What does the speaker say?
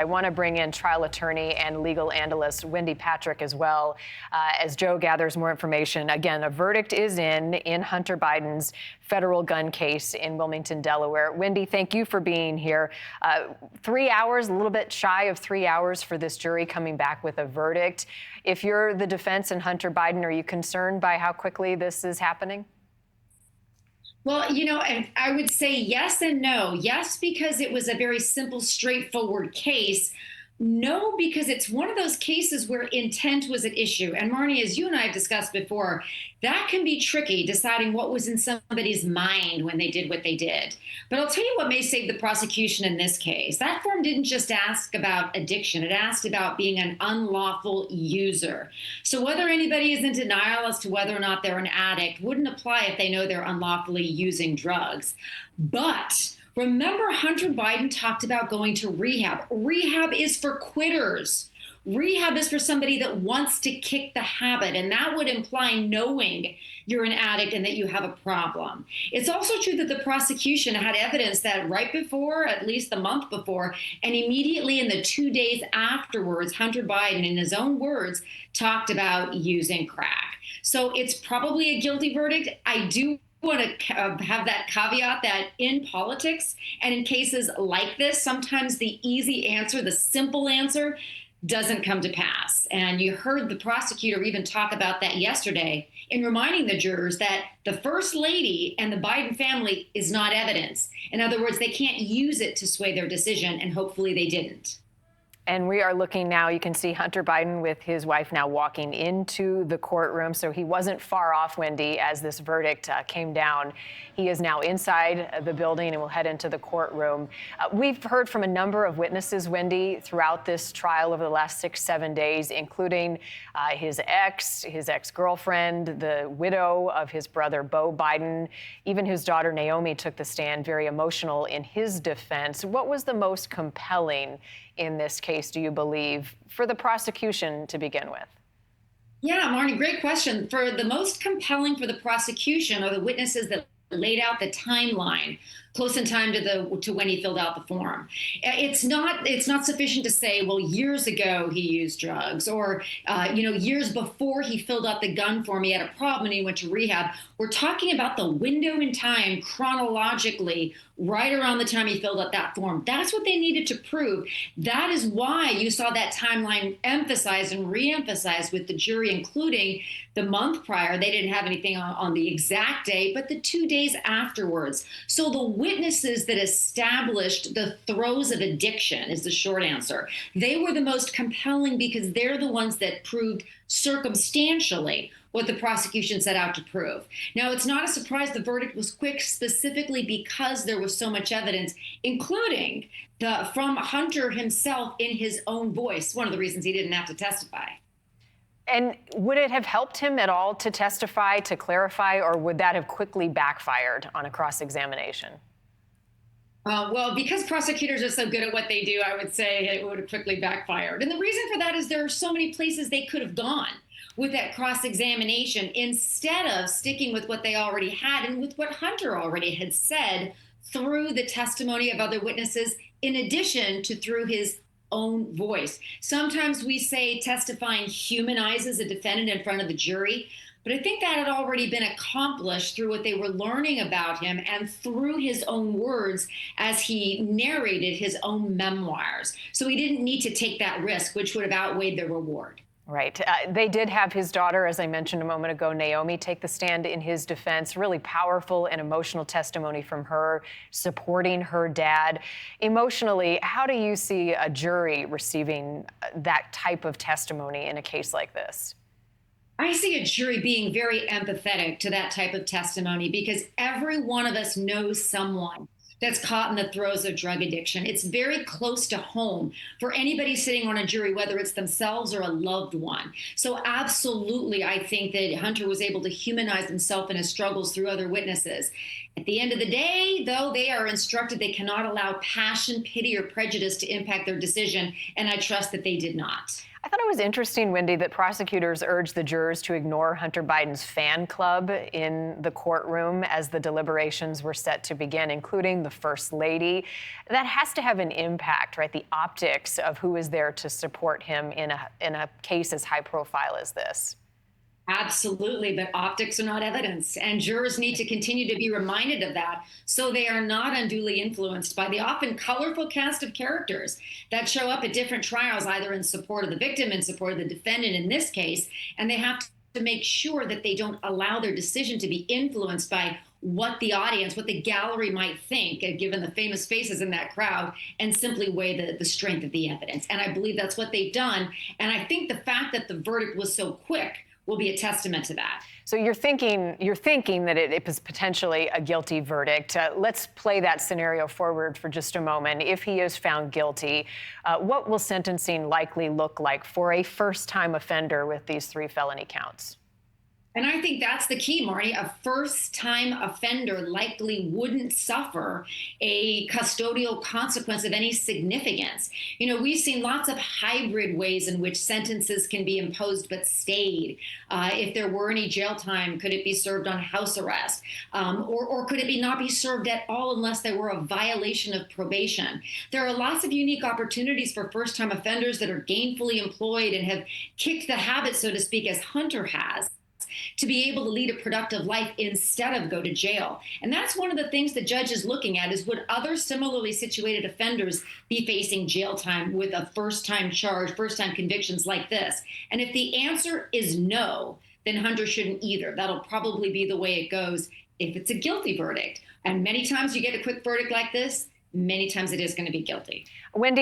I want to bring in trial attorney and legal analyst Wendy Patrick as well, as Joe gathers more information. Again, a verdict is in Hunter Biden's federal gun case in Wilmington, Delaware. Wendy, thank you for being here. 3 hours, a little bit shy of 3 hours for this jury coming back with a verdict. If you're the defense and Hunter Biden, are you concerned by how quickly this is happening? Well, and I would say yes and no. Yes, because it was a very simple, straightforward case. No, because it's one of those cases where intent was at issue. And Marnie, as you and I have discussed before, that can be tricky, deciding what was in somebody's mind when they did what they did. But I'll tell you what may save the prosecution in this case. That form didn't just ask about addiction, it asked about being an unlawful user. So whether anybody is in denial as to whether or not they're an addict wouldn't apply if they know they're unlawfully using drugs. But remember, Hunter Biden talked about going to rehab. Rehab is for quitters. Rehab is for somebody that wants to kick the habit, and that would imply knowing you're an addict and that you have a problem. It's also true that the prosecution had evidence that right before, at least the month before, and immediately in the 2 days afterwards, Hunter Biden, in his own words, talked about using crack. So it's probably a guilty verdict. I do want to have that caveat that in politics and in cases like this, sometimes the easy answer, the simple answer, doesn't come to pass. And you heard the prosecutor even talk about that yesterday in reminding the jurors that the First Lady and the Biden family is not evidence. In other words, they can't use it to sway their decision, and hopefully they didn't. And we are looking now, you can see Hunter Biden with his wife now walking into the courtroom. So he wasn't far off, Wendy, as this verdict came down. He is now inside the building and will head into the courtroom. We've heard from a number of witnesses, Wendy, throughout this trial over the last 6-7 days, including his ex-girlfriend, the widow of his brother, Beau Biden. Even his daughter, Naomi, took the stand, very emotional in his defense. What was the most compelling in this case, do you believe, for the prosecution to begin with? Yeah, Marnie, great question. For the most compelling for the prosecution are the witnesses that laid out the timeline close in time to when he filled out the form. It's not sufficient to say, well, years ago he used drugs, or years before he filled out the gun form he had a problem and he went to rehab. We're talking about the window in time chronologically right around the time he filled out that form. That's what they needed to prove. That is why you saw that timeline emphasized and re-emphasized with the jury, including the month prior. They didn't have anything on the exact day, but the 2 days afterwards. So the witnesses that established the throes of addiction is the short answer. They were the most compelling because they're the ones that proved circumstantially what the prosecution set out to prove. Now, it's not a surprise the verdict was quick, specifically because there was so much evidence, including from Hunter himself in his own voice, one of the reasons he didn't have to testify. And would it have helped him at all to testify, to clarify, or would that have quickly backfired on a cross-examination? Well, because prosecutors are so good at what they do, I would say it would have quickly backfired. And the reason for that is there are so many places they could have gone with that cross-examination instead of sticking with what they already had and with what Hunter already had said through the testimony of other witnesses, in addition to through his own voice. Sometimes we say testifying humanizes a defendant in front of the jury, but I think that had already been accomplished through what they were learning about him and through his own words as he narrated his own memoirs. So he didn't need to take that risk, which would have outweighed the reward. Right. They did have his daughter, as I mentioned a moment ago, Naomi, take the stand in his defense. Really powerful and emotional testimony from her, supporting her dad. Emotionally, how do you see a jury receiving that type of testimony in a case like this? I see a jury being very empathetic to that type of testimony because every one of us knows someone that's caught in the throes of drug addiction. It's very close to home for anybody sitting on a jury, whether it's themselves or a loved one. So absolutely, I think that Hunter was able to humanize himself and his struggles through other witnesses. At the end of the day, though, they are instructed they cannot allow passion, pity, or prejudice to impact their decision, and I trust that they did not. I thought it was interesting, Wendy, that prosecutors urged the jurors to ignore Hunter Biden's fan club in the courtroom as the deliberations were set to begin, including the First Lady. That has to have an impact, right? The optics of who is there to support him in a case as high profile as this. Absolutely, but optics are not evidence, and jurors need to continue to be reminded of that so they are not unduly influenced by the often colorful cast of characters that show up at different trials, either in support of the victim, in support of the defendant in this case, and they have to make sure that they don't allow their decision to be influenced by what the audience, what the gallery might think, given the famous faces in that crowd, and simply weigh the strength of the evidence. And I believe that's what they've done. And I think the fact that the verdict was so quick will be a testament to that. So you're thinking that it was potentially a guilty verdict. Let's play that scenario forward for just a moment. If he is found guilty, what will sentencing likely look like for a first-time offender with these 3 felony counts? And I think that's the key, Marty. A first-time offender likely wouldn't suffer a custodial consequence of any significance. You know, we've seen lots of hybrid ways in which sentences can be imposed but stayed. If there were any jail time, could it be served on house arrest? Or could it not be served at all unless there were a violation of probation? There are lots of unique opportunities for first-time offenders that are gainfully employed and have kicked the habit, so to speak, as Hunter has, to be able to lead a productive life instead of go to jail. And that's one of the things the judge is looking at, is would other similarly situated offenders be facing jail time with a first-time charge, first-time convictions like this? And if the answer is no, then Hunter shouldn't either. That'll probably be the way it goes if it's a guilty verdict. And many times you get a quick verdict like this, many times it is going to be guilty. Wendy,